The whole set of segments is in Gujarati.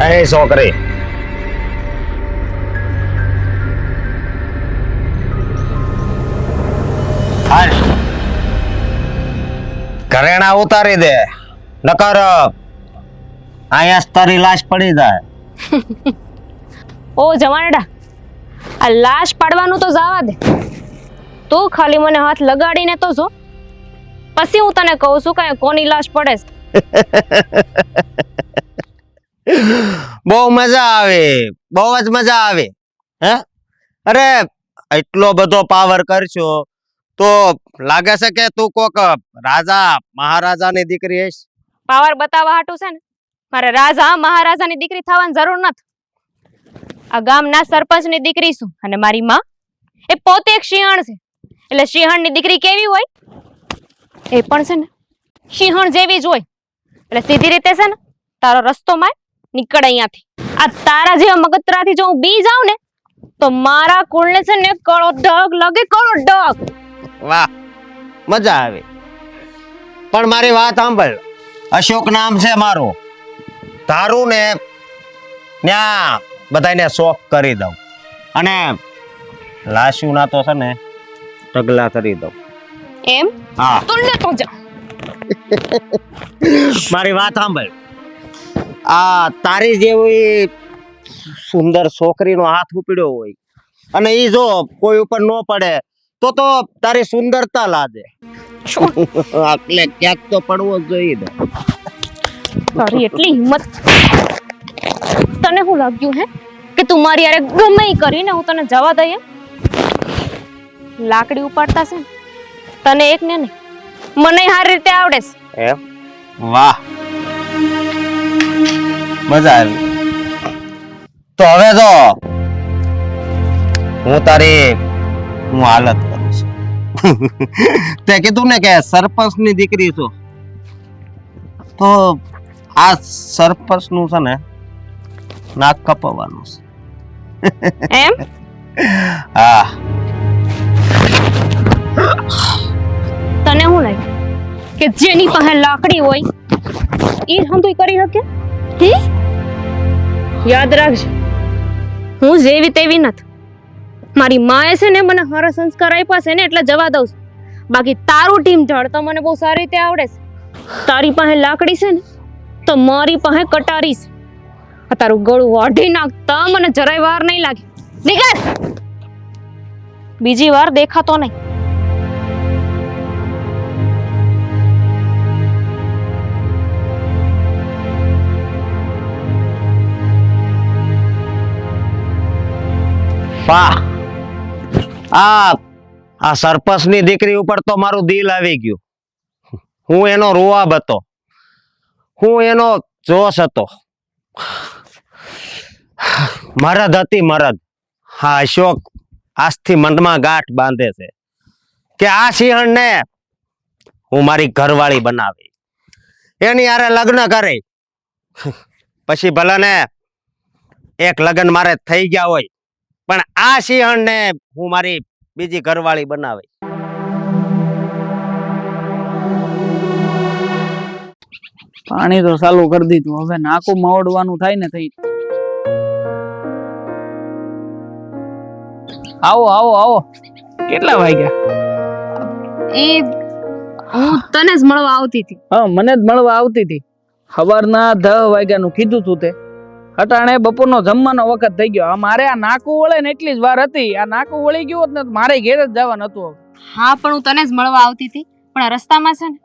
એ છોકરી, હાલ ઘરેણા ઉતારી દે, નકર અહીંયા તારી લાશ પડી જાય. ઓ જવાનડા, આ લાશ પાડવાનું તો જવા દે. તું ખાલી મને હાથ લગાડીને તો જો, પછી હું તને કહું છું કે કોની લાશ પડે છે. બહુ મજા આવે, બહુ જ મજા આવે. હે, અરે એટલો બધો પાવર કરશો તો લાગે છે કે તું કોક રાજા મહારાજાની દીકરી હઈશ. પાવર બતાવવા હાટું છે ને મારે રાજા મહારાજાની દીકરી થવાની જરૂર નથી. આ ગામના સરપંચની દીકરી છું અને મારી માં એ પોતે એક સિંહણ છે. એટલે સિંહણની દીકરી કેવી હોય? એ પણ છે ને સિંહણ જેવી જ હોય. એટલે સીધી રીતે છે ને તારો રસ્તો માં નીકળ અહીંયાથી. આ તારા જેવા મગતરાથી જો હું બી જાઉં ને તો મારા કુળને છે ને કળો ડગ લાગે, કળો ડગ. વાહ, મજા આવે. પણ મારી વાત સાંભળ, અશોક નામ છે મારું. તારું ને ન્યા બધાને શોખ કરી દઉં અને લાશુ ના તો છે ને ઢગલા કરી દઉં. એમ? હા. તું ને તો જા. મારી વાત સાંભળ, આ તારી જેવી સુંદર છોકરીનો હાથ ઉપડ્યો હોય અને ઈ જો કોઈ ઉપર ન પડે તો તારી સુંદરતા લાદે. એટલે ક્યાંક તો પડવો જ જોઈએ ને. તારી એટલી હિંમત. તને શું લાગ્યું હે કે તું મારી યારે ગમે ઈ કરીને હું તને જવા દઈએ? લાકડી ઉપાડતા છે ને તને એક ને નહીં મને સારી રીતે આવડે છે. એમ? વાહ, મજા આવી. તો હવે તો હું હાલત કરું છું. તે કીધું ને કે સરપંચ ની દીકરી છો, તો આ સરપંચ નું છે ને નાક કપાવવાનું છે. એમ? હા. તને શું લાગે કે જેની પાસે લાકડી હોય એ હંધુય કરી શકે? યાદ રાખજે, હું જેવી તેવી નથી. મારી માએ છે ને મને સારા સંસ્કાર આપ્યા છે ને એટલે જવા દઉં છું. બાકી તારું ટીમ જળ તો મને બહુ સારી રીતે આવડે છે. તારી પાસે લાકડી છે ને તો મારી પાસે કટારી છે. આ તારું ગળું વાઢી નાખતા મને જરાય વાર નહીં લાગે. નીકળ, બીજી વાર દેખાતો નહીં. વાહ, આ સરપંચ ની દીકરી ઉપર તો મારું દિલ આવી ગયું. હું એનો રૂવાબ હતો, હું એનો જોશ હતો. મરદ હતી મરદ. હા, અશોક આજથી મનમાં ગાંઠ બાંધે છે કે આ સિંહણ ને હું મારી ઘરવાળી બનાવી, એની હારે લગ્ન કરે. પછી ભલે ને એક લગ્ન મારે થઈ ગયા હોય, પણ આ સિંહણ ને હું મારી બીજી ઘરવાળી બનાવી. પાણી તો ચાલુ કરી દીધું, હવે નાકું મવડવાનું થાય ને થઈ. આવો આવો આવો, કેટલા વાગ્યા? એ હું તને જ મળવા આવતી હતી. હા, મને જ મળવા આવતી હતી. સવારના 10 વાગ્યાનું કીધું તું તે. અટાણે બપોરનો જમવાનો વખત થઈ ગયો. મારે આ નાકું વળે ને એટલી જ વાર હતી. આ નાકું વળી ગયું હોત ને મારે ઘેર જ જવાનું હતું. હા, પણ હું તને જ મળવા આવતી હતી. પણ રસ્તામાં છે ને.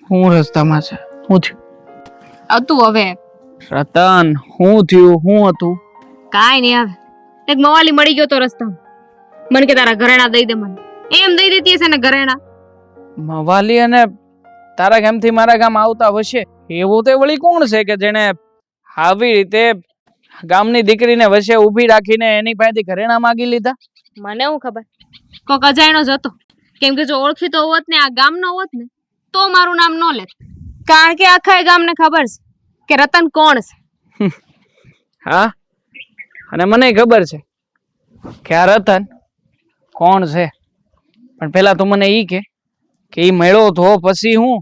હું રસ્તામાં છે? શું થયું? હતું હવે. રતન, શું થયું? શું હતું? કાઈ નહીં. હવે એક મવાલી મળી ગયો તો રસ્તામાં. મને કે તારા ઘરેણા દઈ દે. મને એમ દઈ દેતી હશે ને ઘરેણા. મવાલી અને તારા ગામથી મારા ગામ આવતા હશે એવું તે વળી કોણ છે કે જેને આવી રીતે ગામની દીકરીને વચ્ચે ઊભી રાખીને એની પાસેથી ઘરેણા માંગી લીધા? મને હું ખબર, કોક અજાણ્યો જ હતો. કેમ કે જો ઓળખીતો હોત ને આ ગામનો હોત ને તો મારું નામ ન લેત. કારણ કે આખા ગામને ખબર છે કે રતન કોણ છે. હા, અને મને ખબર છે કે આ રતન કોણ છે. પણ પેલા તો મને ઈ કે ઈ મળ્યો તો પછી હું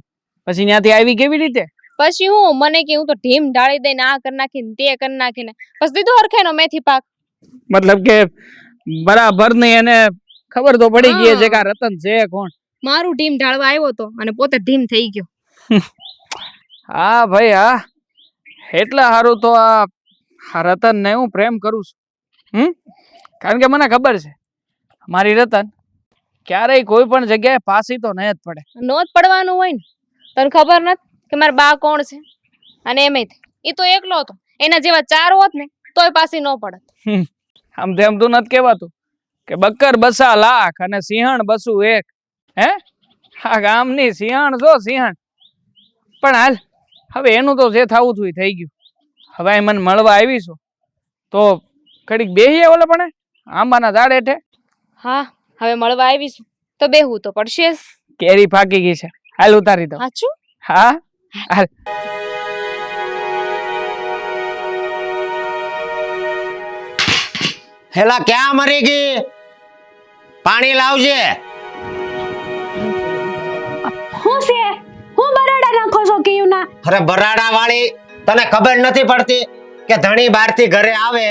પછી ત્યાંથી આવી કેવી રીતે? પછી હું મને કે હું તો ઢીમ ઢાળી દઈને આ કરી નાખીને તે કરી નાખીને પછી દીધો હરખેનો મેથી પાક. મતલબ કે બરાબર નહીં એને ખબર તો પડી ગઈ છે કે આ રતન છે કોણ. મારું ઢીમ ઢાળવા આવ્યો તો અને પોતે ઢીમ થઈ ગયો. હા ભાઈ હા, એટલે સારું તો આ રતન ને હું પ્રેમ કરું છું. કારણ કે મને ખબર છે મારી રતન ક્યારેય કોઈ પણ જગ્યાએ પાસી તો નહીં જ પડે. નો જ પડવાનું હોય ને. તને ખબર નથી કે મારા બા કોણ છે? અને એમેય એ તો એકલો હતો, એના જેવા 4 હોત ને તોય પાસી ન પડત. આમ તેમ તું નથી કહેવાતું કે બક્કર બસા લાખ અને સિંહણ બસું એક. હે આ ગામની સિંહણ જો સિંહણ. પણ હાલ હવે એનું તો જે થવું હતું એ થઈ ગયું. હવે મને મળવા આવીશું તો ઘડીક બેહીએ ઓલે પણ આંબાના ઝાડ હેઠે. હા હવે મળવા આવીશું તો બેહવું તો પડશે જ. કેરી પાકી ગઈ છે, હાલ ઉતારી દો. સાચું? હા હાલ. હેલા ક્યાં મરી ગઈ? પાણી લાવજે. હું છે હું બરાડા નાખો છો કેયું ના? અરે બરાડા વાળી, તને ખબર નથી પડતી કે ધણી બહારથી ઘરે આવે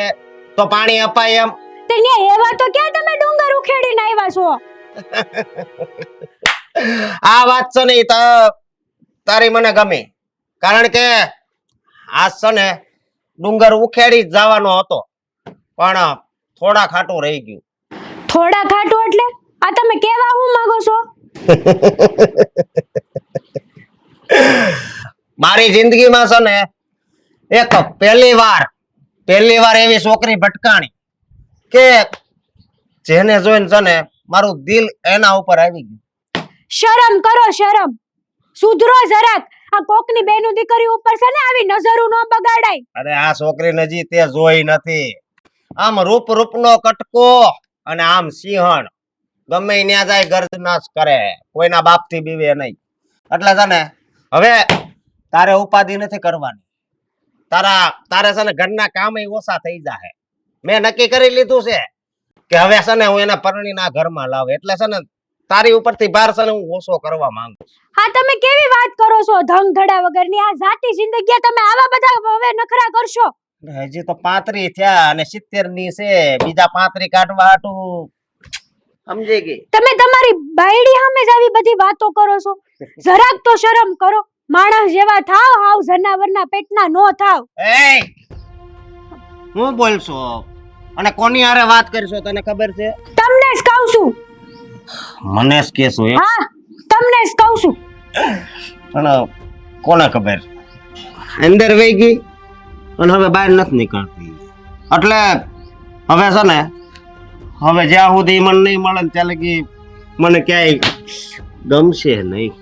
તો પાણી અપાય એમ? તે ને એવા તો ક્યાં તમે ડુંગર ઉખેડીને આવ્યા છો? આ વાત છે ને તારી મને ગમી, કારણ કે આ છે ને ડુંગર ઉખેડી જ જવાનો હતો પણ થોડા ખાટું રહી ગયું. થોડા ખાટું એટલે આ તમે કેવા હું માંગો છો? મારી જિંદગીમાં છે ને એક પહેલી વાર એવી છોકરી ભટકાણી કે જેને જોઈને છે ને મારું દિલ એના ઉપર આવી ગયું. શરમ કરો શરમ, સુધરો જરાક. આ કોકની બેનું દીકરી ઉપર છે ને આવી નજરો ન બગાડાય. અરે આ છોકરી નજી તે જોઈ નથી. આમ રૂપનો કટકો અને આમ સિંહણ, ગમે ત્યાં જાય ગર્જનાશ કરે, કોઈના બાપથી બીવે નહીં. એટલે છે ને હવે તારે ઉપાધિ નથી કરવાની. તારે છે ને ઘરના કામ ઓછા થઈ જાય. મેં નક્કી કરી લીધું છે કે હવે છે ને હું એને પરણીના ઘરમાં લાવ, એટલે છે ને તારી ઉપરથી ભાર છે ને હું ઓછો કરવા માંગુ. હા તમે કેવી વાત કરો છો ધંગ ધડા વગરની? આ જાતી જિંદગી તમે આવા બધા હવે નખરા કરશો? હજી તો 35 થયા અને 70 ની છે, બીજા 35 કાઢવા હાટું સમજી ગઈ? તમે તમારી બાયડી સામે જ આવી બધી વાતો કરો છો? જરાક તો શરમ કરો. માણસ જેવા થાવ, હાવ જનાવરના પેટના નો થાવ. એ હું બોલશો અને કોની હારે વાત કરશો તને ખબર છે? તમને જ કહું છું. મને જ કેસો? હા તમને જ કહું છું. પણ કોને ખબર? અંદર વહી ગઈ અને હવે બહાર નથી નીકળતી. એટલે હવે છે ને હવે જ્યાં સુધી મને નહીં મળે ને ત્યાં લગી મને ક્યાંય ગમશે નહીં.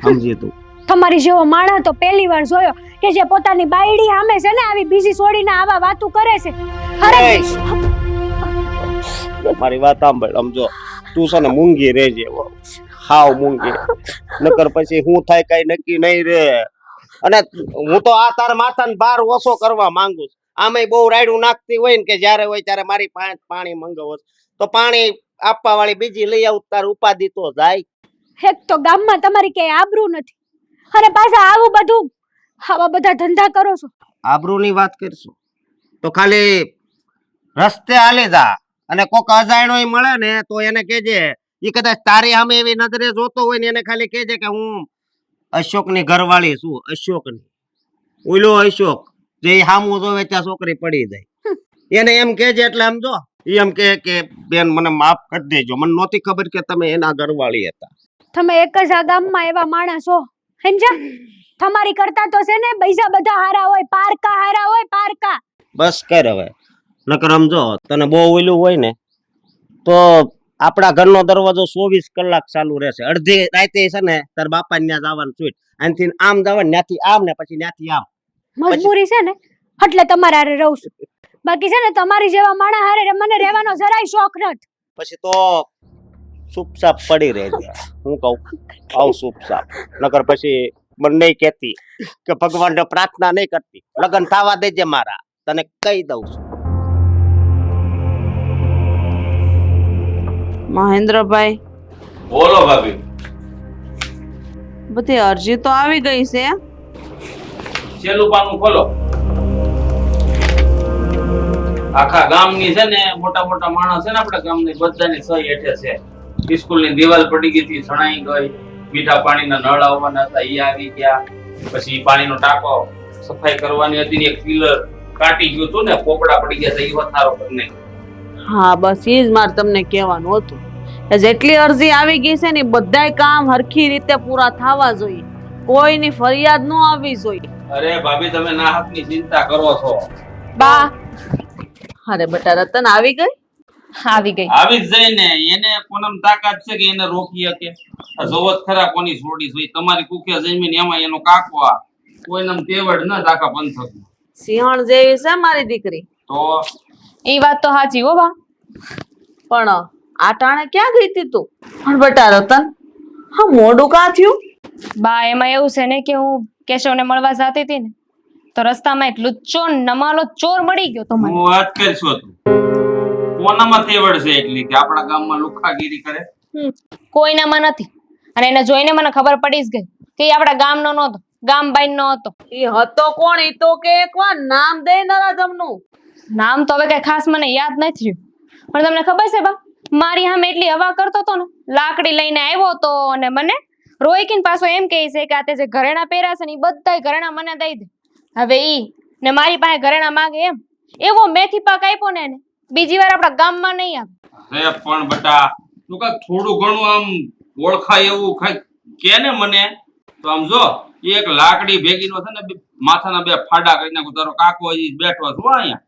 સમજી તું? તમારી જેવો માણસ તો પહેલી વાર જોયો કે જે પોતાની બાયડી સામે છે ને આવી બીજી છોડીને આવા વાતો કરે છે. અરે મારી વાત સાંભળ. સમજો તું છે ને મૂંગી રહેજે, હાવ મૂંગી, નકર પછી હું થાય કઈ નક્કી નહીં રે. અને હું તો આ તાર માથાને ભાર ઓછો કરવા માંગુ છું. આમેય બહુ રાયડું નાખતી હોય ને કે જ્યારે હોય ત્યારે મારી પાસે પાણી મંગાવો તો પાણી આપવા વાળી બીજી લઈ આવું, તાર ઉપાધિ તો જાય. એક તો ગામમાં તમારી કઈ આબરૂ નથી અને પાછા આવા બધા ધંધા કરો છો. આબરૂની વાત કરશું તો ખાલી રસ્તે હાલી જા અને કોક અજાણ્યો મળે ને તો એને કહેજે, એ કદાચ તારી સામે એવી નજરે જોતો હોય ને એને ખાલી કહેજે કે હું અશોકની ઘરવાળી છું. અશોકની, ઓલો અશોક જે સામું જોવે ત્યાં છોકરી પડી જાય, એને એમ કહેજે. એટલે સમજો એમ કે બેન મને માફ કરી દેજો, મને નહોતી ખબર કે તમે એના ઘરવાળી હતા. તમે એક જ આ ગામમાં એવા માણસ છો, સમજ્યા? તમારી કરતા તો છે ને બીજા બધા હારા હોય, પારકા હારા હોય, પારકા. બસ કર હવે, નકર સમજો તને બહુ ઓલું હોય ને તો આપણા ઘરનો દરવાજો 24 કલાક ચાલુ રહેશે. અડધી રાતે છે ને તાર બાપા ત્યાં જવાનું છૂટ, આનથી આમ જવાનું, ત્યાંથી આમ ને પછી ત્યાંથી આમ. મજબૂરી છે ને એટલે તમારે હારે રહું છું. બાકી છે ને તમારી જેવા માણસ હારે મને રહેવાનો જરાય શોખ નથી. પછી તો ચૂપચાપ પડી રહેજે. હું કહું આવ ચૂપચાપ, નકર પછી મને નહીં કહેતી કે ભગવાનને પ્રાર્થના નહીં કરતી. લગ્ન થવા દેજે મારા, તને કહી દઉં છું. મહેન્દ્રભાઈ, બોલો ભાભી. બધી અરજી તો આવી ગઈ છે. છેલ્લું પાનું ખોલો. આખા ગામની છે ને મોટા મોટા માણસ છે ને આપણા ગામની બધાની સહી હેઠે છે. સ્કૂલની દિવાલ પડી ગઈ હતી, સણાઈ ગઈ. મીઠા પાણીના નળ આવવાના હતા, ઈ આવી ગયા. પછી પાણીનો ટાંકો સફાઈ કરવાની હતી ને એક પિલર કાટી ગયું હતું ને, પોપડા પડી ગયા હતા, ઈ વધારો કરીને. હા બસ એ જ મારે તમને કહેવાનું હતું કે જેટલી અરજી આવી ગઈ છે ને બધાય કામ હરખી રીતે પૂરા થવા જોઈએ, કોઈની ફરિયાદ ન આવવી જોઈએ. અરે ભાભી તમે ના હકની ચિંતા કરો છો. બા અરે બેટા રતન આવી ગઈ. આવી ગઈ. આવી જ જાય ને, એને કોનમ તાકાત છે કે એને રોકી શકે? આ જોવત ખરા કોની છોડી જોઈ. તમારી કુખે જમીન એમાં એનો કાકો આ કોઈનમ તેવડ ન આખા પંથક. સિંહણ જેવી છે મારી દીકરી. તો એ વાત તો સાચી હો બા. પણ આ ટાણે ક્યાં ગઈ તી તું? પણ બેટા રતન હા મોડું કાં થયું? બા એમાં એવું છે ને કે હું કેશવને મળવા જતી હતી ને તો રસ્તામાં એક લુચ્ચો નમાલો ચોર મળી ગયો તો મને. હું વાત કરશો તું કોનામાં તેવડ છે એટલી કે આપણા ગામમાં લુખાગીરી કરે? કોઈનામાં નથી. અને એને જોઈને મને ખબર પડી જ ગઈ કે એ આપણા ગામનો નહોતો, ગામ બાઈનો હતો. એ હતો કોણ? એ તો કે એકવાર નામ દે નરાધમનું. નામ તો હવે કઈ ખાસ મને યાદ નથી રહ્યું. પણ તમને ખબર છે બા, મારી સામે એટલી હવા કરતો હતો ને, લાકડી લઈને આવ્યો હતો અને મને રોઈકીને પાછો એમ કહે છે કે આ તે જે ઘરેણા પહેર્યા છે ને એ બધાય ઘરેણા મને દઈ દે. હવે ઈ ને મારી પાસે ઘરેણા માંગે એમ એવો મેથી પાક આપ્યો ને એને બીજી વાર આપણા ગામમાં નહીં આવે. અરે પણ બટા તું કાંઈક થોડું ઘણું આમ ઓળખાય એવું કાંઈક કે ને મને તો. આમ જો એક લાકડી ભેગીનો છે ને માથાના બે ફાડા કરી નાખું. તારો કાકો હજી બેઠો છો અહીંયા.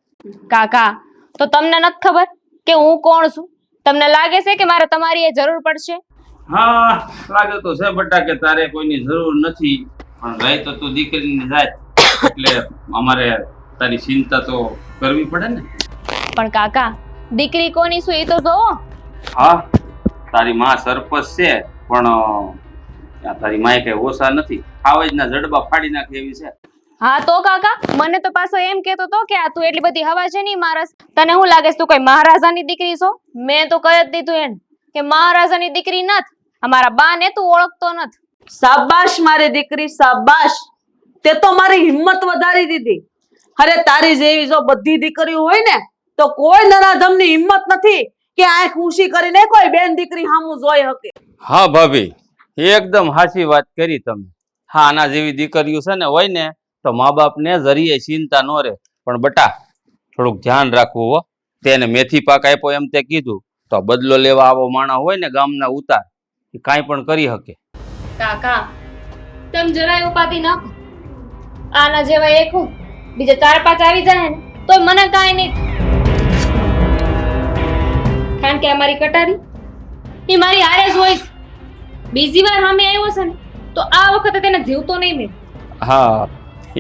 કાકા તો તમને નથી ખબર કે હું કોણ છું? તમને લાગે છે કે મારે તમારી એ જરૂર પડશે? હા લાગે તો છે બટા કે તારે કોઈની જરૂર નથી, પણ રહી તો તું દીકરીની જાત એટલે અમારે તારી ચિંતા તો કરવી પડે ને. પણ કાકા દીકરી કોની છું એ તો જોવો. હા તારી માં સરપંચ છે પણ તારી માએ કઈ ઓછા નથી. આવજના જડબા ફાડી નાખે એવી છે. હા તો કાકા મને તો પાછો એમ કહેતો તો કે આ તું એટલી બધી હવા છે નહીં મારસ. તને શું લાગે છે તું કોઈ મહારાજાની દીકરી છો? મેં તો કહી જ દીધું એને કે મહારાજાની દીકરી નથ. અમારા બા ને તું ઓળખતો નથી. શાબાશ મારી દીકરી શાબાશ. તે તો મારી હિંમત વધારી દીધી. અરે તારી જેવી જો બધી દીકરીઓ હોય ને તો કોઈ નરાધમની હિંમત નથી કે આંખ ઊંચી કરીને કોઈ બેન દીકરી સામું જોઈ શકે. હા ભાભી એકદમ સાચી વાત કરી તમે. હા આના જેવી દીકરીઓ છે ને હોય ને તો મા બાપ ને જરીએ ચિંતા ન રહે. પણ બટા થોડુંક ધ્યાન રાખવું હો. તેને મેથી પાક આપ્યો એમ તે કીધું તો બદલો લેવા આવો માણસ હોય ને ગામના ઉતાર એ કાંઈ પણ કરી શકે. કાકા તમે જરાય ઉપાધિ નાખો. આના જેવા એક હું બીજા 4-5 આવી જાય ને તો મને કાંઈ નહીં. કારણ કે અમારી કટારી એ મારી હારે જ હોય છે. બીજી વાર સામે આવ્યો છે ને તો આ વખતે તેને જીવતો નહીં મેં. હા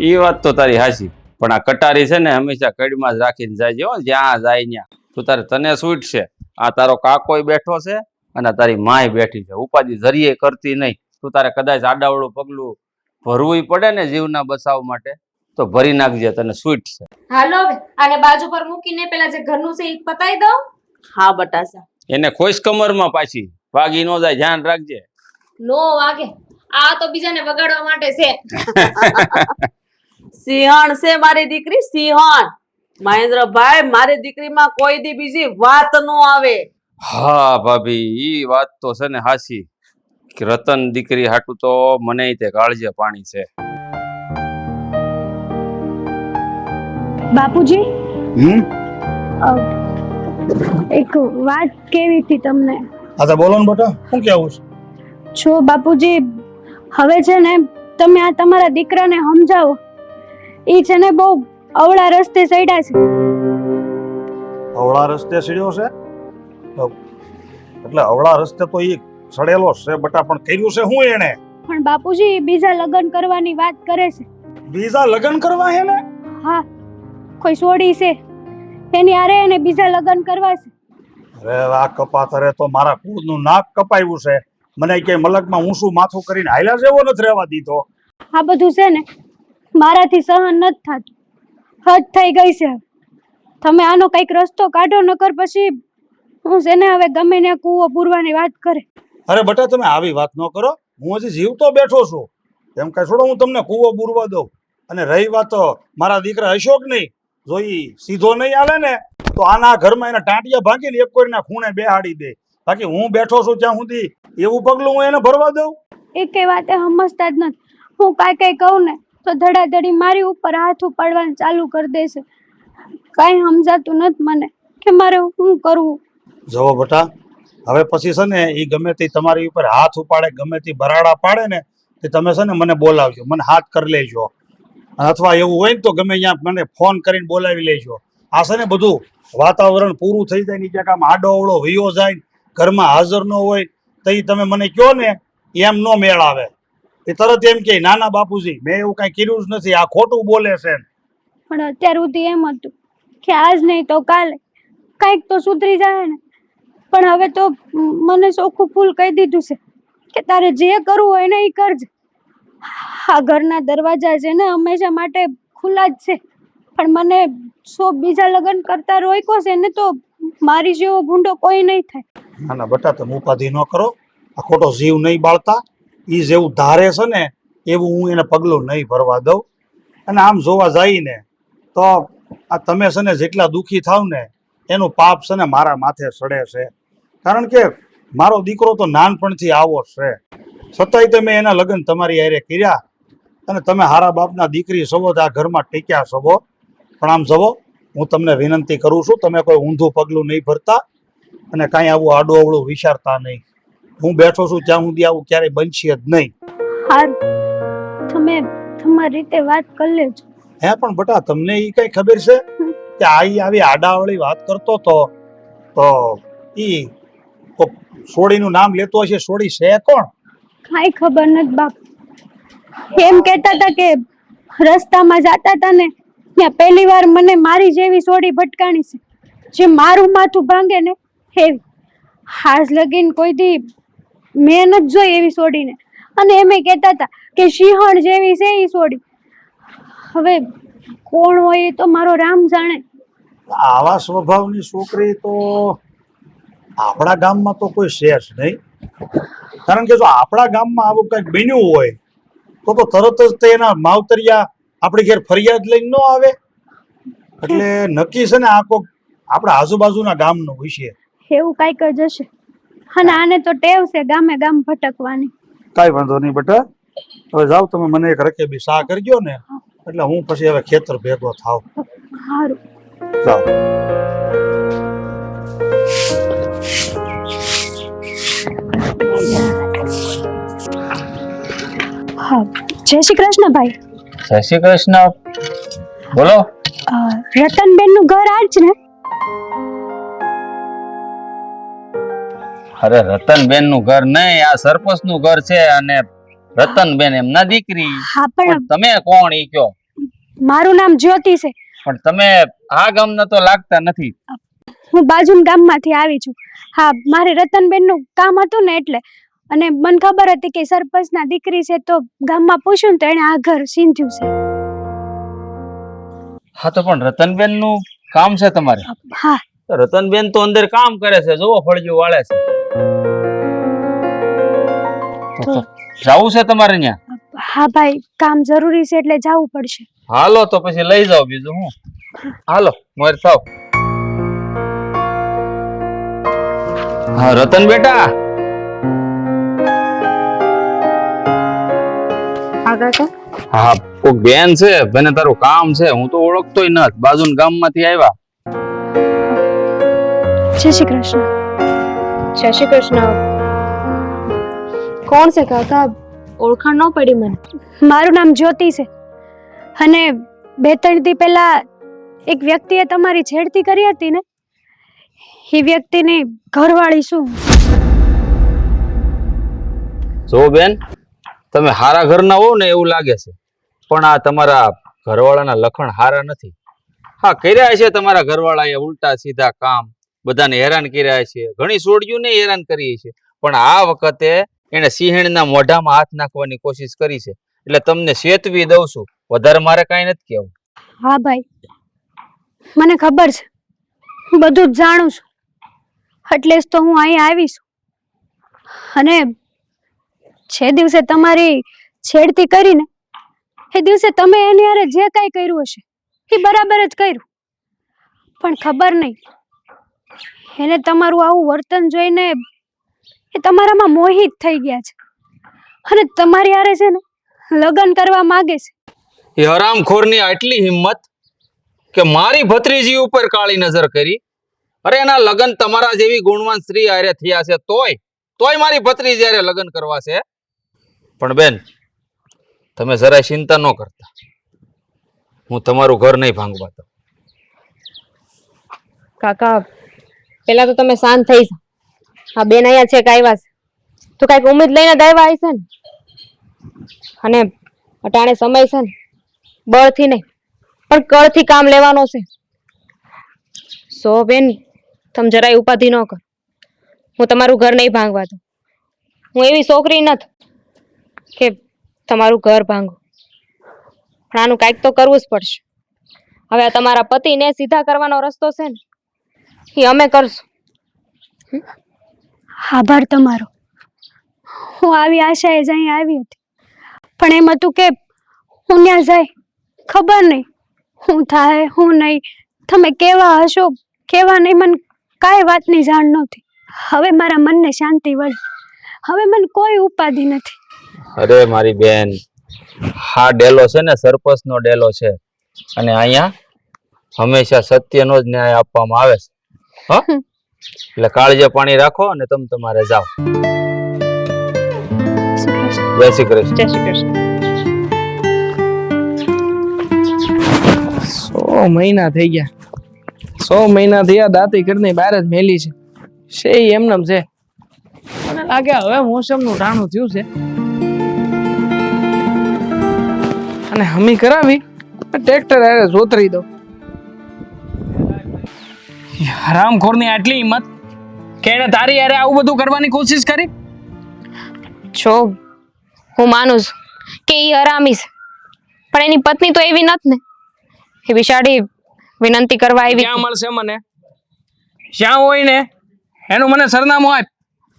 એ વાત તો તારી હાચી. પણ આ કટારી છે ને હંમેશા કડીમાં જ રાખીને જાય હો. જ્યાં જાય ત્યાં તું તારે તને છૂટ છે. આ તારો કાકોય બેઠો છે અને તારી માય બેઠી છે. ઉપાધિ જરીએ કરતી નહીં. તું તારે કદાચ આડાવડું પગલું ભરવું પડે ને જીવના બચાવ માટે તો ભરી નાખજે, તને છૂટ છે. હાલો હવે આને બાજુ પર મૂકીને પેલા જે ઘરનું છે એ પતાઈ દઉં. હા બટાસા એને ખોઈશ કમરમાં પાછી વાગી ન જાય, ધ્યાન રાખજે. નો વાગે. આ તો બીજાને વગાડવા માટે છે. સિંહણ છે મારી દીકરી સિંહણ. મહેન્દ્રભાઈ મારી દીકરીમાં કોઈ દી બીજી વાત નો આવે. હા ભાભી ઈ વાત તો છે ને હાચી કે રતન દીકરી હાટું તો મને તે કાળજે પાણી છે. બાપુજી એક વાત કેવી હતી તમને. હા તો બોલો ને બેટા, શું કહેવું છે? છો બાપુજી હવે છે ને તમે આ તમારા દીકરાને સમજાવો. ઈ છે ને બહુ અવળા રસ્તે ચડ્યા છે. અવળા રસ્તે સીડ્યો છે? એટલે અવળા રસ્તે તો ઈ સડેલો છે બટા, પણ કર્યું છે શું એને? પણ બાપુજી બીજા લગ્ન કરવાની વાત કરે છે. બીજા લગ્ન કરવા હે ને? હા કોઈ છોડી છે એની હારે એને બીજા લગ્ન કરવા છે. અરે આ કપાતરે તો મારા કુળનું નાક કપાયું છે. મને ક્યાંય મલકમાં ઊંચું માથું કરીને હાલ્યા જેવો નથી રહેવા દીધો. આ બધું છે ને મારાથી સહન નથી થતું. હદ થઈ ગઈ છે. તમે આનો કઈક રસ્તો કાઢો, નકર પછી હું છે ને હવે ગમે ને કૂવો પૂરવાની વાત કરે. અરે બટા તમે આવી વાત ન કરો, હું હજી જીવતો બેઠો છું, એમ કાંઈ છોડો હું તમને કૂવો બુરવા દઉં. અને રહી વાત મારા દીકરા અશોક નહીં, જો ઈ સીધો નહીં આવે ને તો આના ઘરમાં એના ટાંટિયા ભાંગીને એક કોઈના ખૂણે બેહાડી દે. બાકી હું બેઠો છું ત્યાં સુધી એવું પગલું હું એને ભરવા દઉં? એકે વાતે સમજતા જ નથી. હું કાંઈ કહું ને તો ધડાધડી મારી ઉપર હાથ ઉપાડવાનું ચાલુ કરી દેશે. કાંઈ સમજાતું નથી મને કે મારે શું કરવું. જવો બટા, હવે પછી છે ને એ ગમે તે તમારી ઉપર હાથ ઉપાડે, ગમે તે બરાડા પાડે ને તે તમે છે ને મને બોલાવજો, મને હાથ કરી લેજો. અથવા એવું હોય ને તો ગમે ત્યાં મને ફોન કરીને બોલાવી લેજો. આ છે ને બધું વાતાવરણ પૂરું થઈ જાય ને ક્યાંક આમ આડો અવળો વયો જાય, ઘરમાં હાજર ન હોય તો ઈ તમે મને કહો ને એમ નો મેળ આવે. એ તરત એમ કે નાના બાપુજી મેં એવું કાંઈ કર્યું જ નથી, આ ખોટું બોલે છે. પણ અત્યાર સુધી એમ હતું કે આજ નહીં તો કાલે કાંઈક તો સુધરી જાય ને. પણ હવે તો મને ચોખ્ખું ફૂલ કહી દીધું છે કે તારે જે કરવું હોય ને એ કરજે. આ ઘરના દરવાજા છે ને હંમેશા માટે ખુલ્લા જ છે, પણ મને બીજા લગ્ન કરતા રોક્યો છે ને તો મારી જેવો ભૂંડો કોઈ નહીં થાય. ના ના બટા તમે ઉપાધિ ન કરો, આ ખોટો જીવ નહીં બાળતા. એ જેવું ધારે છે ને એવું હું એને પગલું નહીં ભરવા દઉં. અને આમ જોવા જઈએ ને તો આ તમે છે ને જેટલા દુઃખી થાવ ને એનું પાપ છે ને મારા માથે ચડે છે. કારણ કે મારો દીકરો તો નાનપણથી આવો છે, છતાંય તમે એના લગ્ન તમારી હારે કર્યા અને તમે હારા બાપના દીકરી છો, આ ઘરમાં ટીક્યા છો. પણ આમ જવો, હું તમને વિનંતી કરું છું, તમે કોઈ ઊંધું પગલું નહીં ભરતા અને કાંઈ આવું આડું અવળું વિચારતા નહીં. હું બેઠો છું ત્યાં સુધી આવું ક્યારેય બનશે જ નહીં. હારું, તમે તમારી રીતે વાત કરી લેજો. હે પણ બટા તમને ઈ કઈ ખબર છે કે આવી આડાવળી વાત કરતો તો ઈ સોડીનું નામ લેતો હશે? સોડી છે કોણ? કાંઈ ખબર નથી બાપ. એમ કહેતા હતા કે રસ્તામાં જતા હતા ને ત્યાં પહેલી વાર મને મારી જેવી સોડી ભટકાણી છે, જે મારું માથું ભાંગે ને એવી. હાજ લગીન કોઈ દી મેં નથી જોઈ એવી સોડીને. અને એમ કહેતા હતા કે સિંહણ જેવી છે એ સોડી. હવે કોણ હોય એ તો મારો રામ જાણે. આવા સ્વભાવની છોકરી તો આપણા ગામમાં તો કોઈ છે જ નહીં. કારણ કે જો આપણા ગામમાં આવું કંઈક બન્યું હોય તો તરત જ તે એના માવતરિયા આપણી ઘેર ફરિયાદ લઈને ન આવે. એટલે નક્કી છે ને આ કોક આપણા આજુબાજુના ગામનું વિશે એવું કાંઈક જ હશે. અને આને તો ટેવ છે ગામે ગામ ભટકવાની. કાંઈ વાંધો નહીં બેટા, હવે જાઓ તમે મને એક રકેબી સા કરજો ને એટલે હું પછી હવે ખેતર ભેગો થાવ. સારું. જાઓ. હા, જય શ્રી કૃષ્ણ ભાઈ. જય શ્રી કૃષ્ણ. બોલો. રતનબેન નું ઘર આ જ ને? અરે રતનબેન નું ઘર નહીં, આ સરપંચ નું ઘર છે અને રતનબેન એમના દીકરી. હા પણ તમે કોણ ઈ કયો? મારું નામ જ્યોતિ છે. પણ તમે આ ગામના તો લાગતા નથી. હું બાજુના ગામમાંથી આવી છું. હા, મારે રતનબેન નું કામ હતું ને એટલે. અને મને ખબર હતી કે સરપંચના દીકરી છે તો ગામમાં પૂછ્યું તો એને આ ઘર સીંધ્યું છે. હા તો પણ રતનબેન નું કામ છે તમારે? હા. રતનબેન તો અંદર કામ કરે છે, જોવો ફળિયું વાળે છે. જાવું છે તમારે ત્યાં? હા ભાઈ, કામ જરૂરી છે એટલે જવું પડશે. હાલો તો પછી લઈ જાઓ, બીજું હું. હાલો મોર થાવ. હા રતન બેટા. હા કોક બેન છે, બેને તારું કામ છે, હું તો ઓળખતોય નથી, બાજુના ગામમાંથી આવ્યા. જય શ્રી કૃષ્ણ. જય શ્રી કૃષ્ણ. કોણ છે કાકા? ઓળખાણ ન પડી મને. મારું નામ જ્યોતિ છે અને 2-3 દી પહેલા એક વ્યક્તિએ તમારી છેડતી કરી હતી ને, એ વ્યક્તિની ઘરવાળી છું. જો બેન, તમે હારા ઘરના હો ને એવું લાગે છે, પણ આ તમારા ઘરવાળાના લખણ હારા નથી. હા કર્યા છે તમારા ઘરવાળાએ ઉલટા સીધા કામ, બધાને હેરાન કર્યા છે, ઘણી સોડિયું ને હેરાન કરી છે, પણ આ વખતે એને સિંહણના મોઢામાં હાથ નાખવાની કોશિશ કરી છે. એટલે તમને ચેતવી દઉં છું, વધારે મારે કાંઈ નથી કહેવું. હા ભાઈ, મને ખબર છે, હું બધું જ જાણું છું, એટલે જ તો હું અહીંયા આવી છું. અને જે દિવસે તમારી છેડતી કરીને એ દિવસે તમે એની હારે જે કાંઈ કર્યું હશે એ બરાબર જ કર્યું, પણ ખબર નહીં એને તમારું આવું વર્તન જોઈને એ તમારામાં મોહિત થઈ ગયા છે અને તમારી હારે છે ને લગ્ન કરવા માંગે છે. એ હરામખોરની આટલી હિંમત કે મારી ભત્રીજી ઉપર કાળી નજર કરી. અરે એના લગ્ન તમારા જેવી ગુણવાન સ્ત્રી હારે થયા છે તોય મારી ભત્રીજી હારે લગ્ન કરવા છે. પણ બેન, તમે જરાય ચિંતા ન કરતા, હું તમારું ઘર નહીં ભાંગવા દઉં. કાકા પેલા તો તમે શાંત થઈ જાઓ. આ બેન અહીંયા છે કે આવ્યા છે તો કઈક ઉમેદ લઈને જ આવ્યા હશે ને. અને અટાણે સમય છે ને બળથી નહીં પણ કળથી કામ લેવાનો છે. સો બેન, તમે જરાય ઉપાધિ ન કરો. હું તમારું ઘર નહીં ભાંગવા દઉં. હું એવી છોકરી નથી કે તમારું ઘર ભાંગો. પણ આનું કાંઈક તો કરવું જ પડશે. હવે આ તમારા પતિને સીધા કરવાનો રસ્તો છે ને એ અમે કરશું. આભાર તમારો. હું આવી આશાએ જ અહીં આવી હતી, પણ એમ હતું કે હું ત્યાં જાય ખબર નહીં હું થાય હું નહીં, તમે કેવા હશો કેવા નહીં, મને કાંઈ વાતની જાણ નહોતી. હવે મારા મનને શાંતિ વળી, હવે મને કોઈ ઉપાધિ નથી. અરે મારી બેન, હા ડેલો છે ને સરપંચનો ડેલો છે અને અહીંયા હંમેશા સત્યનો જ ન્યાય આપવામાં આવે છે. હા, એટલે કાળજે પાણી રાખો અને તમે તમારે જાઓ. જય શ્રી કૃષ્ણ. જય શ્રી કૃષ્ણ. 100 મહિના થઈ ગયા. 100 મહિના થયા દાંતી કરીને બહાર જ મેલી છે. એમનેમ છે. મને લાગે હવે મોસમનું ટાણું થયું છે અને હમી કરાવી ટ્રેક્ટર હારે જોતરી દો. હરામખોરની આટલી હિંમત કે એને તારી હારે આવું બધું કરવાની કોશિશ કરી. જો હું માનું છું કે એ હરામી છે, પણ એની પત્ની તો એવી નથી ને. એ બિચારી વિનંતી કરવા આવી. ક્યાં મળશે મને? જ્યાં હોય ને એનું મને સરનામું આપ.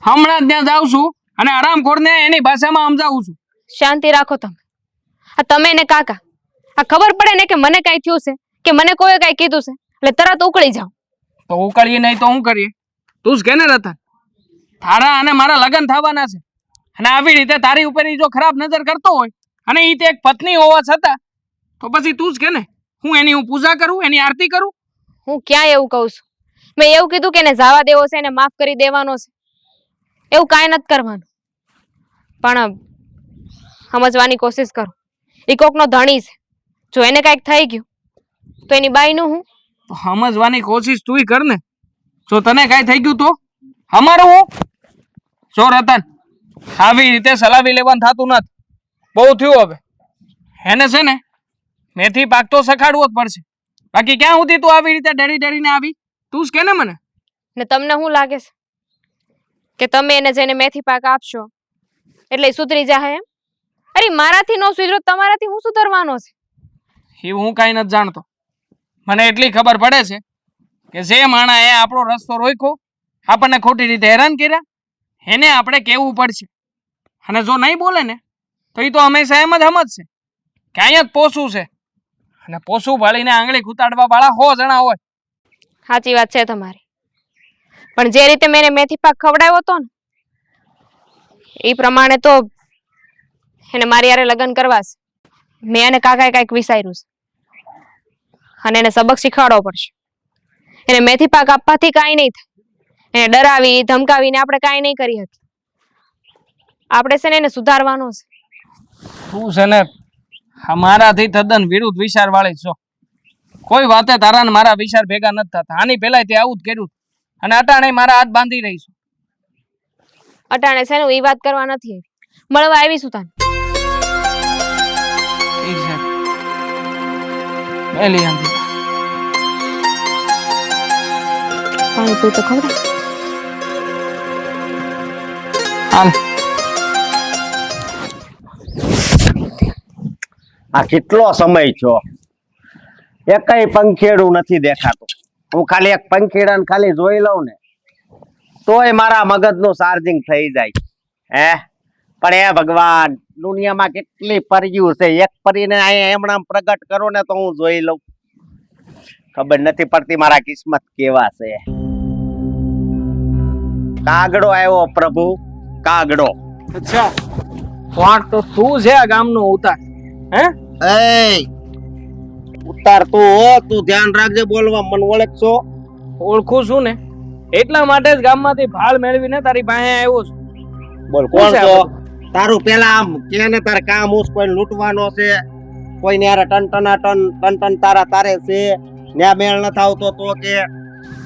હમણાં જ ત્યાં જાઉં છું અને હરામખોરને એની ભાષામાં સમજાવું છું. શાંતિ રાખો તમે. આ તમે ને કાકા આ ખબર પડે ને કે મને કઈ થયું છે કે મને કોઈ કઈ કીધું છે એટલે તરત ઉકળી જાઓ. તો ઉકળીએ નહીં તો હું કરીએ? તું જ કે ને રતન, તારા અને મારા લગ્ન થવાના છે અને આવી રીતે તારી ઉપર જો ખરાબ નજર કરતો હોય અને એ તે એક પત્ની હોવા છતાં તો પછી તું જ કે ને હું પૂજા કરું, એની આરતી કરું? હું ક્યાં એવું કહું છું? મેં એવું કીધું કે એને જવા દેવો છે, એને માફ કરી દેવાનો છે. એવું કાંઈ નથી કરવાનું. પણ સમજવાની કોશિશ કરો. એ કોકનો ધણી છે. જો એને કાંઈક થઈ ગયું તો એની બાઈનું હું? તો સમજવાની કોશિશ તુંય કર ને. જો તને કાંઈ થઈ ગયું તો અમારું હું? જો રતન, આવી રીતે સલાવી લેવાનું થતું નથી. બહુ થયું હવે. એને છે ને મેથી પાક તો સખાડવો જ પડશે. બાકી ક્યાં સુધી તું આવી રીતે ડરી ડરીને આવી? તું જ કે ને મને. ને તમને શું લાગે છે કે તમે એને જઈને મેથી પાક આપશો એટલે ઈ સુધરી જાય એમ? અરે મારાથી નો સુધરો તમારાથી હું સુધરવાનો છે? એ હું કાંઈ નથી જાણતો. મને એટલી ખબર પડે છે કે જે માણસે આપણો રસ્તો રોક્યો, આપણને ખોટી રીતે હેરાન કર્યા, એને આપણે કહેવું પડશે. અને જો નહીં બોલે ને તો એ તો હંમેશા એમ જ સમજશે કે અહીંયા જ પોસું છે. અને પોસું ભાળીને આંગળી ખૂતાડવા વાળા 100 જણા હોય. સાચી વાત છે તમારી. પણ જે રીતે મેં એને મેથી પાક ખવડાવ્યો હતો ને એ પ્રમાણે તો એને મારી હારે લગ્ન કરવા છે. મેં એને કાકાએ કાંઈક વિચાર્યું છે અને એને સબક શીખવાડવો પડશે. એને મેથી પાક આપવાથી કાંઈ નહીં થાય. એને ડરાવી ધમકાવીને આપણે કાંઈ નહીં કરી શકીએ. આપણે છે ને એને સુધારવાનો છે. તું છે ને મારાથી તદ્દન વિરુદ્ધ વિચાર વાળી છો. કોઈ વાતે તારા ને મારા વિચાર ભેગા નથી થતા. આની પહેલા તે આવું જ કર્યું અને અટાણે મારા હાથ બાંધી રહી છું. અટાણે છે ને એ વાત કરવા નથી આવી, મળવા આવી છું તને. ઠીક છે. મેલી આંધી. પાણી પી તો ખબર. હાલ. આ કેટલો સમય છો, એકય પંખેડું નથી દેખાતું. હું ખાલી એક પંખેડાને ખાલી જોઈ લઉં ને તોય મારા મગજનું ચાર્જિંગ થઈ જાય હે પણ એ ભગવાન દુનિયામાં કેટલી પર્યું છે એક પરીને અહીંયા એમણામ પ્રગટ કરો ને તો હું જોઈ લઉં ખબર નથી પડતી મારા કિસ્મત કેવા છે કાગડો આવ્યો પ્રભુ કાગડો અચ્છા કોણ તો તું છે આ ગામનો ઉતાર હે એ ઉતાર તું ધ્યાન રાખજે બોલવા મન ઓળખશો ઓળખું છું ને એટલા માટે જ ગામમાંથી ભાળ મેળવીને તારી પાસે આવ્યો છું બોલ કોણ કોણ છે છો આ તારું પેલા આમ કે ને તારે કામ ઉસ કોઈ લૂંટવાનો છે કોઈને યાર ટન તારા તારે છે ન્યા મેળ ન આવતો તો કે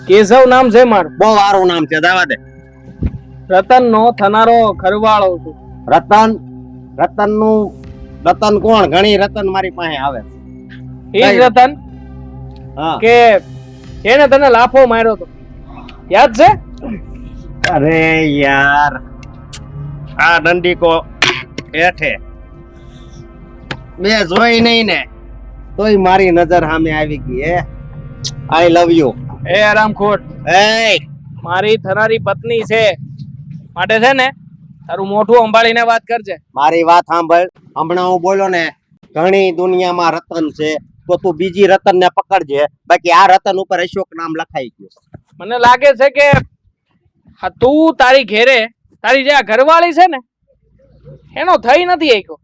કેશવ નામ છે મારું બહુ સારું નામ છે દાવા દે રતન નો થનારો ઘરવાળો છું રતન કોણ ઘણી રતન મારી પાસે આવે એ જ રતન હા કે એને તને લાફો માર્યો તો યાદ છે અરે યાર આ દંડીકો હેઠે મેં જોઈ નહીં ને તોય મારી નજર સામે આવી ગઈ હે આઈ લવ યુ એ આરામખોટ એ મારી થનારી પત્ની છે માટે છે ને તારું મોઢું સંભાળીને વાત કરજે મારી વાત સાંભળ હમણાં હું બોલ્યો ને ઘણી દુનિયામાં રતન છે તો તું બીજી રતન ને પકડજે બાકી આ રતન ઉપર અશોક નામ લખાઈ ગયું મને લાગે છે કે હા તું તારી ઘેરે તારી જે આ ઘરવાળી છે ને એનો થઈ નથી શક્યો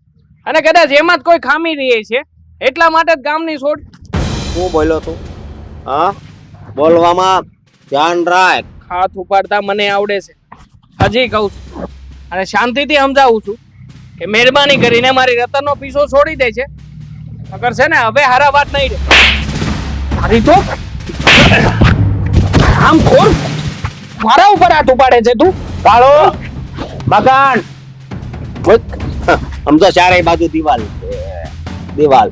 અને કદાચ એમાં જ કોઈ ખામી રહી છે એટલા માટે જ ગામની છોડ શું બોલ્યો તું હા બોલવામાં ધ્યાન રાખ હાથ ઉપાડતા મને આવડે છે હજી કહું છું અને શાંતિથી સમજાવું છું કે મહેરબાની કરીને મારી રતનનો પીછો છોડી દે છે નકર છે ને હવે હારા વાત નહીં રે મારી તો આમ ખોર મારા ઉપર હાથ ઉપાડે છે તું કાળો મકાન સમજો ચારે બાજુ દિવાલ છે દિવાલ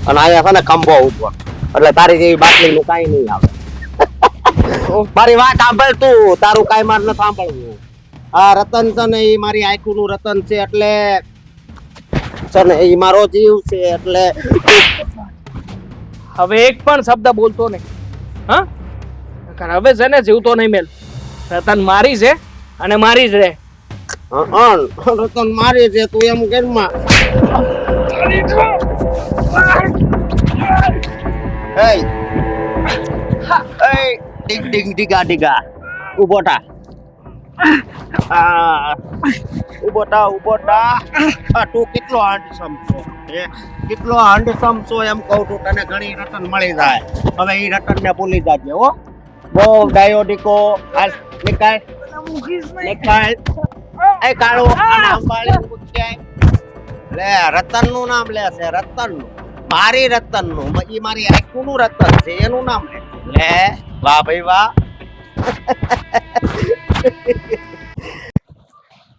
અને અહીંયા છે ને ખંભો ઉપર એટલે તારી જેવી બાટલી નું કઈ નહીં આવે મારી વાત સાંભળ તું તારું કઈ માર ન સાંભળવું આ રતન છે ને એ મારી આંખું નું રતન છે એટલે છે ને એ મારો જીવ છે એટલે હવે એક પણ શબ્દ બોલતો નહીં હા નકર હવે છે ને જીવતો નહીં મેલ રતન મારી છે અને મારી જ રહે રતન મારી છે તું એમ કેમ માં Hey! Hey! Ding diga. Ubo ta. Ubo ta. તું કેટલો handsome છો કેટલો handsome છો એમ કહું છું તને ઘણી રતન મળી જાય હવે ઈ રતન ને ભૂલી જાજે હો બહુ ડાયોડિકો હાલ નિકાલ એ કાળો નામ વાળી મૂક્યા લે રતન નું નામ લે છે રતન નું મારી રતન નું ઈ મારી આંખું નું રતન છે એનું નામ લે વાહ ભાઈ વાહ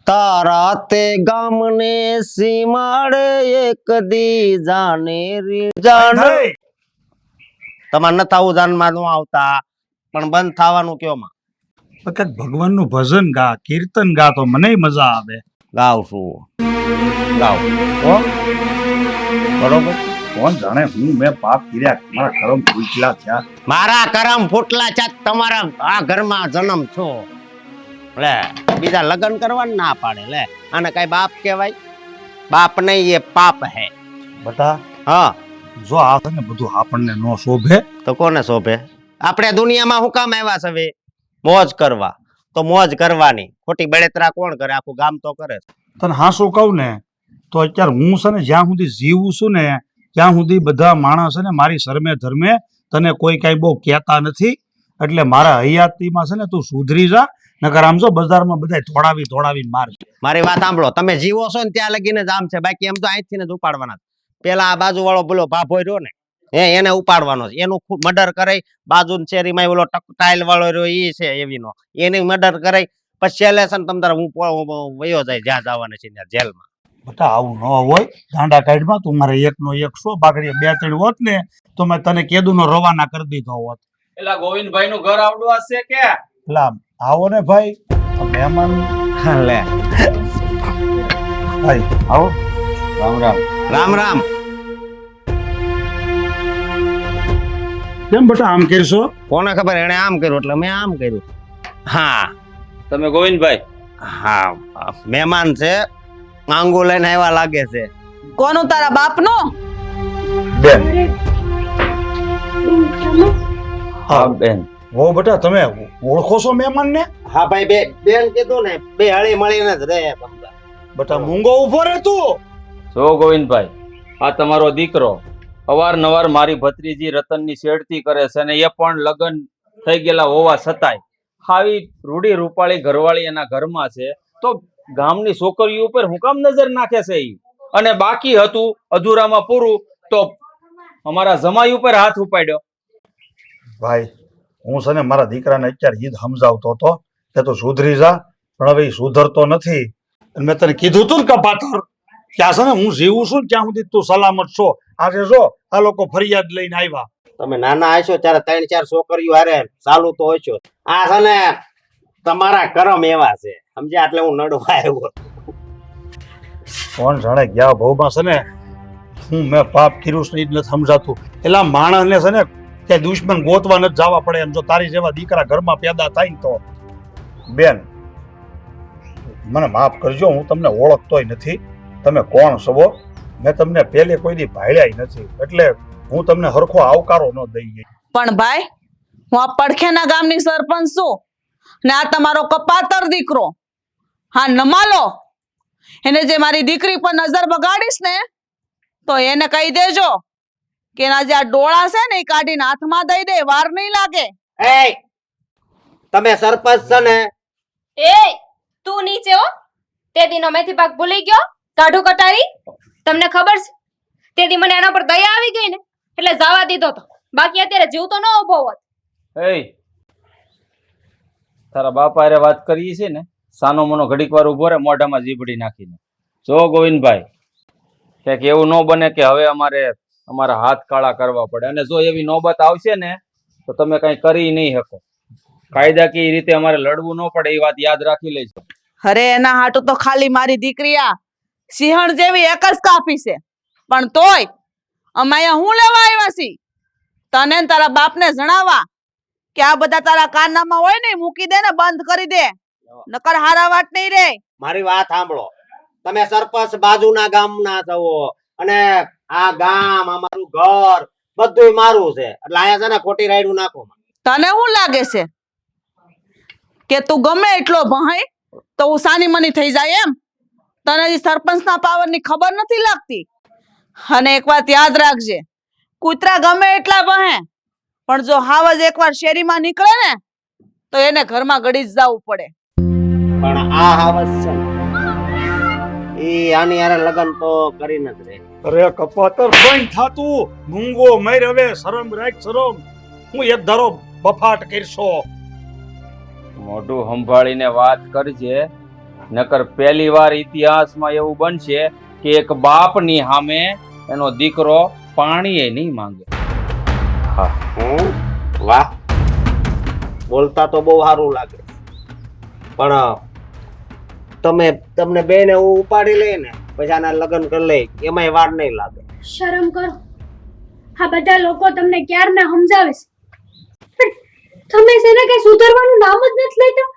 તારા તે ગામને સીમાડે એક દી જાને રી જાન તમારે ન થાવું જાનમાં નો આવતા પણ બંધ થવાનું કયો માં કંઈક ભગવાનનું ભજન ગા કીર્તન ગા તો મને મજા આવે ગાવ છું ગાવ બરોબર કોણ જાણે હું મેં પાપ કર્યા મારા કરમ ફૂટલા થયા મારા કરમ ફૂટલા છે તમારા આ ઘરમાં જન્મ છો લે બીજા લગ્ન કરવાનું ના પાડે લે આને કઈ બાપ કહેવાય બાપ નહીં એ પાપ હે બટા હા જો આ છે ને બધું આપણને નો શોભે તો કોને શોભે આપણે દુનિયામાં હું કામ આવ્યા છે હવે મોજ કરવા તો મોજ કરવાની ખોટી બળેતરા કોણ કરે આખું ગામ તો કરે તને હાસું કહું ને તો અત્યારે હું છે ને જ્યાં સુધી જીવું છું ને ત્યાં સુધી બધા માણસ છે ને મારી શરમે ધર્મે તને કોઈ કઈ બહુ કહેતા નથી એટલે મારા હયાતીમાં છે ને તું સુધરી જા નકર આમ જો બજારમાં બધા ધોળાવી માર મારી વાત સાંભળો તમે જીવો છો ને ત્યાં લગીને જ આમ છે બાકી એમ તો અહીંથી જ ઉપાડવાના પેલા આ બાજુ વાળો બોલો ભાભો રહ્યો ને એને ઉપાડવાનો છે એનું મર્ડર કરાઈ બાજુ શેરીમાં ઓલો ટાઇલ વાળો રહ્યો એ છે એવીનો એની મર્ડર કરાઈ પછી છેલ્લે છે ને તમ તારે હું વયો જાય જ્યાં જવાના છે ત્યાં જેલમાં બટા આવું ન હોય દાંડા કાઢમાં તું મારે એકનો એક સો બાકડી 2-3 હોત ને તો મેં તને કેદુનો રવાના કરી દીધો હોત એલા ગોવિંદભાઈ નું ઘર આવડું હશે કે પેલા આવો ને ભાઈ મહેમાન લે ભાઈ આવો રામ રામ કેમ બટા આમ કરશો કોને ખબર એને આમ કર્યું એટલે મેં આમ કર્યું હા તમે ગોવિંદભાઈ? હા મહેમાન છે, માંગુ લઈને આવ્યા લાગે છે. કોનું? તારા બાપનું? બેન હા બેન. વો બેટા તમે ઓળખો છો મહેમાન ને? હા ભાઈ, બેન કીધું ને, બે હળી મળીને જ રહે. બેટા મૂંગો ઉભો રહે તું. જો ગોવિંદભાઈ, આ તમારો દીકરો અવારનવાર મારી ભત્રીજી રતનની છેડતી કરે છે, અને એ પણ લગ્ન થઈ ગયેલા હોવા છતાંય આવી રૂડી રૂપાળી ઘરવાળી એના ઘરમાં છે, તો ગામની છોકરીઓ ઉપર હું કામ નજર નાખે છે ઈ? અને બાકી હતું અધૂરામાં પૂરું તો અમારા જમાઈ ઉપર હાથ ઉપાડ્યો. ભાઈ હું છે ને મારા દીકરાને અત્યારે ઈ જ સમજાવતો હતો કે તું સુધરી જા, પણ હવે ઈ સુધરતો નથી. અને મેં તને કીધું તું ને કપાતર ત્યાં છે ને હું જીવું છું ને ત્યાં સુધી તું સલામત છો. આજે જો આ લોકો ફરિયાદ લઈને આવ્યા. તમે નાના હશો ત્યારે 3-4 છોકરીઓ હારે ચાલુ તો હોય છો. આ છે ને તમારા કરમ એવા છે, સમજ્યા? એટલે હું નડવા આવ્યો. કોણ જાણે ગયા ભાવમાં છે ને હું મેં પાપ કર્યું છે ને ઈ જ નથી સમજાતું. એટલે માણસને છે ને કે દુશ્મન ગોતવા નથી જવા પડે એમ. જો તારી જેવા દીકરા ઘરમાં પેદા થાય ને તો બેન મને માફ કરજો, હું તમને ઓળખતોય નથી. તમે કોણ છો? મેં તમને પહેલે કોઈ દી ભાળ્યા નથી, એટલે હું તમને હરખો આવકારો ન દઈ. પણ ભાઈ, હું આ પડખેના ગામની સરપંચ છું, ને આ તમારો કપાતર દીકરો, હા નમાલો, એને જે મારી દીકરી પર નજર બગાડીશ ને તો એને કહી દેજો કે એના જે આ ડોળા છે ને એ કાઢીને હાથમાં દઈ દે, વાર નહીં લાગે. એ તમે સરપંચ છો ને? એ તું નીચે હો. તે દીનો મેથી પાક ભૂલી ગયો? કાઢું કટારી. તમને ખબર છે તે દી મને એના પર દયા આવી ગઈ ને એટલે જવા દીધો તો, બાકી અત્યારે જીવ તો ન ઉભો હોત. એ તારા બાપા હારે વાત કરીએ છે ને, સાનો મનો ઘડીક વાર ઉભો રહે, મોઢામાં જીભડી નાખીને. જો ગોવિંદભાઈ, કે એવું ન બને કે હવે અમારા હાથ કાળા કરવા પડે, અને જો એવી નોબત આવશે ને તો તમે કઈ કરી નહીં શકો. કાયદાકીય રીતે અમારે લડવું ન પડે, એ વાત યાદ રાખી લેજો. અરે એના હાટુ તો ખાલી મારી દીકરી આ સિંહણ જેવી એક જ કાપી છે, પણ તોય અમે અહીંયા હું લેવા આવ્યા છી તને ને તારા બાપને જણાવવા કે આ બધા તારા કાનામાં હોય ને મૂકી દે ને, બંધ કરી દે, નકર હારા વાત નહીં રે. મારી વાત સાંભળો. તમે સરપંચ બાજુના ગામના છો, અને આ ગામ અમારું ઘર બધુંય મારું છે, એટલે અહીંયા છે ને ખોટી રાયડું નાખો. તને શું લાગે છે કે તું ગમે એટલો ભહાય તો હું સાની મની થઈ જાય એમ? તને સરપંચના પાવરની ખબર નથી લાગતી? અને એક વાત યાદ રાખજે, કૂતરા ગમે એટલા ભહે, પણ જો હાવજ એકવાર શેરીમાં નીકળે ને તો એને ઘરમાં ગળી જ જવું પડે. પણ આ હાવસ છે ને, ઈ આની હારે લગન તો કરીને જ રહે. અરે કપાતર બંધ થાતું, મૂંગો મર, હવે શરમ રાખ શરમ. હું એક ધારો બફાટ કરશો. મોઢું સંભાળીને વાત કરજે, નકર પહેલી વાર ઇતિહાસમાં એવું બનશે કે એક બાપની સામે એનો દીકરો પાણીએ નહીં માંગે. વાહ, બોલતા તો બહુ સારું લાગે, પણ તમને બેને હું ઉપાડી લઈ ને પછી આના લગ્ન કરી લઈ, એમાંય વાર નહીં લાગે. શરમ કરો. આ બધા લોકો તમને ક્યારના સમજાવે છે, પણ તમે છે ને કઈ સુધરવાનું નામ જ નથી લેતા.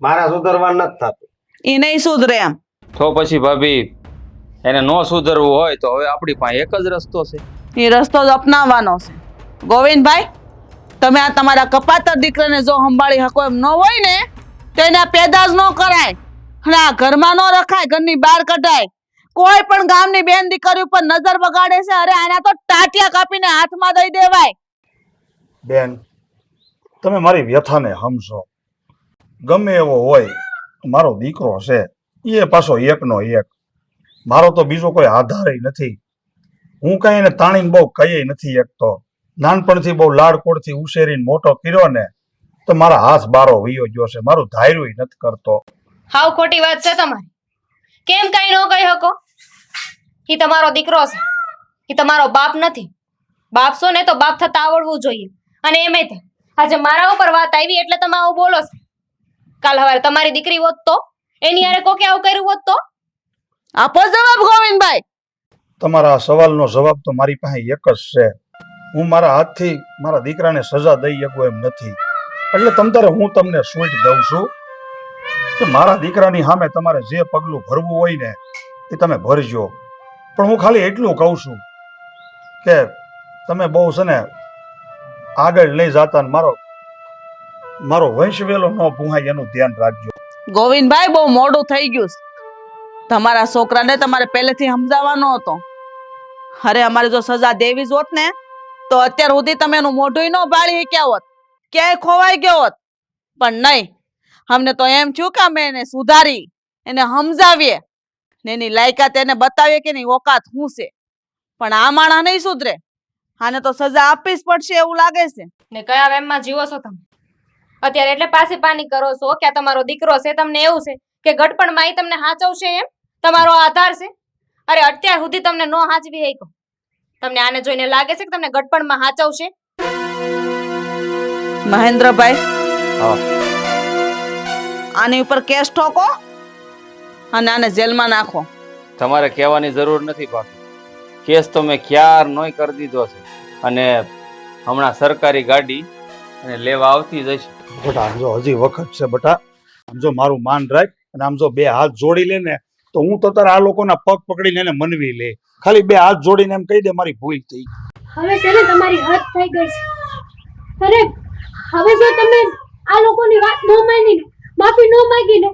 મારા સુધરવા નથી થતું. એ નહીં સુધરે એમ. તો પછી ભાભી, એને ન સુધરવું હોય તો હવે આપણી પાસે એક જ રસ્તો છે. એ રસ્તો જ અપનાવવાનો છે. ગોવિંદભાઈ, તમે આ તમારા કપાતર દીકરાને જો સંભાળી શકો એમ ન હોય ને તો એને પેદા જ ન કરાય, અને આ ઘરમાં ન રખાય, ઘરની બહાર કઢાય. કોઈ પણ ગામની બેન દીકરી ઉપર નજર બગાડે છે, અરે આના તો ટાટિયા કાપીને હાથમાં દઈ દેવાય. બેન તમે મારી વ્યથાને સમજો. ગમે એવો હોય, મારો દીકરો છે, એ પાછો એકનો એક. મારો તો બીજો કોઈ આધાર નથી. હું કઈ એને તાણીને બહુ કઈ નથી એકતો. નાનપણથી બહુ લાડકોડથી ઉછેરીને મોટો કર્યો ને તો મારા હાથ બારો વયો ગયો છે, મારું ધાર્યું નથી કરતો. હાવ ખોટી વાત છે તમારી. કેમ કઈ ન કહી શકો? ઈ તમારો દીકરો છે, ઈ તમારો બાપ નથી. બાપ છો ને તો બાપ થતા આવડવું જોઈએ. અને એમે તે આજે મારા ઉપર વાત આવી એટલે તમે આવું બોલો છો. કાલ સવારે તમારી દીકરી હોત તો, એની હારે કોકે આવું કર્યું હોત તો? આપો જવાબ ગોવિંદભાઈ. તમારા આ સવાલનો જવાબ તો મારી પાસે એક જ છે. હું મારા હાથથી મારા દીકરાને સજા દઈ શકું એમ નથી. એટલે તમ તારે હું તમને સ્વીટ દઉં છું કે મારા દીકરાની સામે તમારે જે પગલું ભરવું હોય ને એ તમે ભરજો. પણ હું ખાલી એટલું કહું છું કે તમે બહુ છે ને આગળ લઈ જતા ને મારો વંશ વેલો ન ભૂહાય એનું ધ્યાન રાખજો. ગોવિંદભાઈ બહુ મોડું થઈ ગયું છે. તમારા છોકરાને તમારે પહેલેથી સમજાવવાનો હતો. અરે અમારે જો સજા દેવી જ હોત ને તો અત્યાર સુધી તમે એનું મોઢું ન ભાળી શક્યા હોત, ક્યાંય ખોવાઈ ગયો હોત. પણ નહીં, અમને તો એમ થયું કે અમે એને સુધારી, એને સમજાવીએ ને એની લાયકાત એને બતાવીએ કે એની ઓકાત શું છે. પણ આ માણસ નહીં સુધરે, આને તો સજા આપવી જ પડશે એવું લાગે છે. ને કયા વેમમાં જીવો છો તમે અત્યારે? એટલે પાછી પાની કરો છો કે આ તમારો દીકરો છે, તમને એવું છે કે ગટપણમાં ઈ તમને હાચવશે એમ તમારો આધાર છે? અરે અત્યાર સુધી તમને નો હાચવી હૈકો. તમને આને જોઈને લાગે છે કે તમને ગટપણમાં હાચવશે? મહેન્દ્રભાઈ, હા. આની ઉપર કેસ ઠોકો અને આને જેલમાં નાખો. તમારે કહેવાની જરૂર નથી ભાભી. કેસ તો મેં ક્યારનોય કરી દીધો છે અને હમણાં સરકારી ગાડી અને લેવા આવતી જ હશે. બેટા આમ જો હજી વખત છે બેટા, આમ જો મારું માન રાખ અને આમ જો બે હાથ જોડી લે ને તો હું તો તારા આ લોકોના પગ પકડીને એને મનવી લે. ખાલી બે હાથ જોડીને એમ કહી દે મારી ભૂલ થઈ. હવે છે ને તમારી હદ થઈ ગઈ છે. અરે હવે જો તમે આ લોકોની વાત ન માની ને માફી ન માંગી ને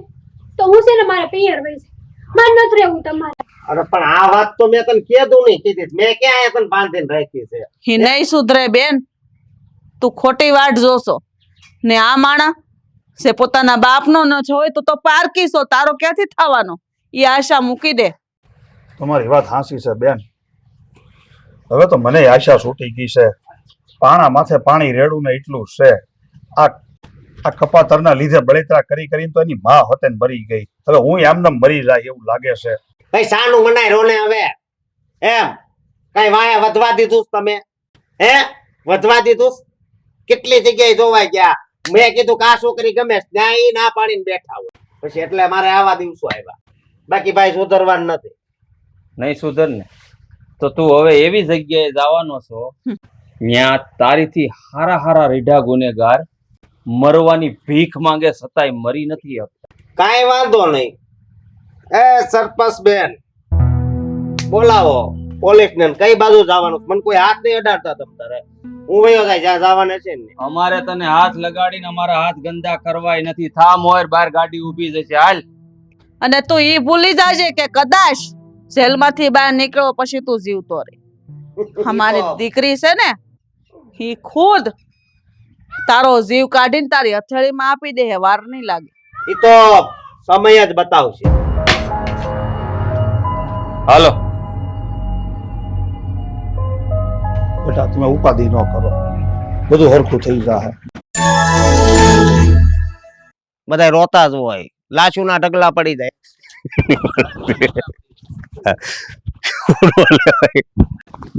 તો હું છે ને મારા પિયર વઈ છે. માર નથી રહેવું તમારે. અરે પણ આ વાત તો મેં તને કીધું નહીં કીધી. મેં ક્યાં અહીંયા તને બાંધીને રાખી છે? એ નહીં સુધરે બેન, તું ખોટી વાટ જોશો ને આ માણા છે પોતાના બાપનો ન હોય તો પારકીશો, તારો ક્યાંથી થવાનો? એ આશા મૂકી દે. તમારી વાત હાંસી છે બેન. હવે તો મને આશા છૂટી ગઈ છે. પાણા માથે પાણી રેડું ને એટલું છે. આ કપાતરના લીધે બળેતરા કરી કરીને તો એની માં હોતે ને મરી ગઈ. હવે હું એમને મરી જાય એવું લાગે છે. કઈ સાનું મનાય રોને હવે એમ કઈ વાયા વધવા દીધું તમે? હે વધવા દીધું? કેટલી જગ્યાએ જોવાય ગયા. મેં કીધું કે આ છોકરી ગમે છે, ત્યાં ઈ ના પાડીને બેઠા હોય. પછી એટલે મારે આવા દિવસો આવ્યા. બાકી ભાઈ સુધરવાનું નથી. નહીં સુધર ને તો તું હવે એવી જગ્યાએ જવાનો છો ત્યાં તારીથી હારા હારા રીઢા ગુનેગાર મરવાની ભીખ માંગે છતાંય મરી નથી શકતા. કાંઈ વાંધો નહીં. એ સરપંચ બેન બોલાવો પોલીસ ને. કઈ બાજુ જવાનું? મને કોઈ હાથ નહીં અડાડતા તમ તારે. હું વયો જાય જ્યાં જવાના છે ને. અમારે તને હાથ લગાડીને અમારા હાથ ગંદા કરવાય નથી. થા મોર બહાર ગાડી ઊભી જશે, હાલ. અને તું ઈ ભૂલી જાજે કે કદાચ જેલમાંથી બહાર નીકળો પછી તું જીવતો રહે. અમારી દીકરી છે ને ઈ ખુદ તારો જીવ કાઢીને તારી હથેળીમાં આપી દે, વાર નહીં લાગે. ઈ તો સમય જ બતાવશે. હાલો. બેટા તમે ઉપાધિ ન કરો, બધું હરખું થઈ જાય. બધા રોતા જ હોય, લાશુના ઢગલા પડી જાય.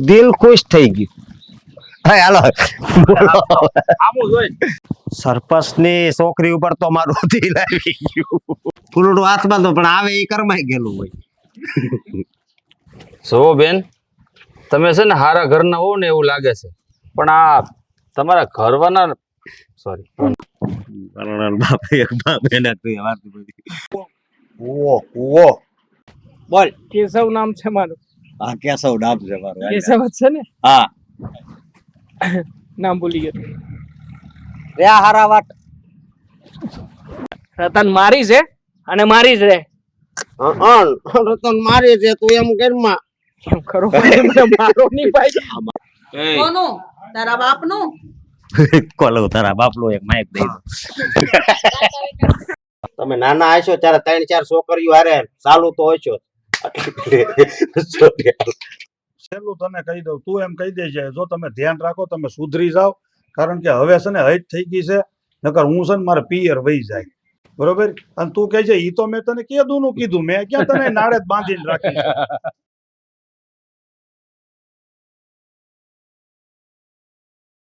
દિલ ખુશ થઈ ગયું. હા હાલો આમું જોઈ સરપંચ ની છોકરી ઉપર તો મારું દિલ આવી ગયું. ફૂલડું હાથમાં તો પણ આવે એ કરમાઈ ગયેલું હોય. જો બેન, તમે છે ને હારા ઘરના હો ને એવું લાગે છે, પણ આ તમારા ઘરવાના સોરી બોલ. કેશવ નામ છે મારું. હા કેશવ નામ છે મારું. કેશવ જ છે ને? હા નામ ભૂલી ગયો. રે હારા વાત. રતન મારી છે અને મારી જ રહે. રતન મારી છે તું એમ ઘરમાં એમ કરો મને મારો નહીં ભાઈ. કોનું? તારા બાપનું? કોલો તારા બાપલો એક માઇક દઈ દો. તમે નાના આશો ત્યારે 3-4 છોકરીઓ હારે ચાલુ તો હોય છો. છેલ્લું તને કહી દઉં, તું એમ કહી દેજે જો તમે ધ્યાન રાખો તમે સુધરી જાઓ. કારણ કે હવે છે ને હૈટ થઈ ગઈ છે, નકર હું છે ને મારે પિયર વહી જાય. બરોબર? અને તું કહે છે ઈ તો મેં તને કીધું મેં ક્યાં તને નાડે જ બાંધીને રાખી છે.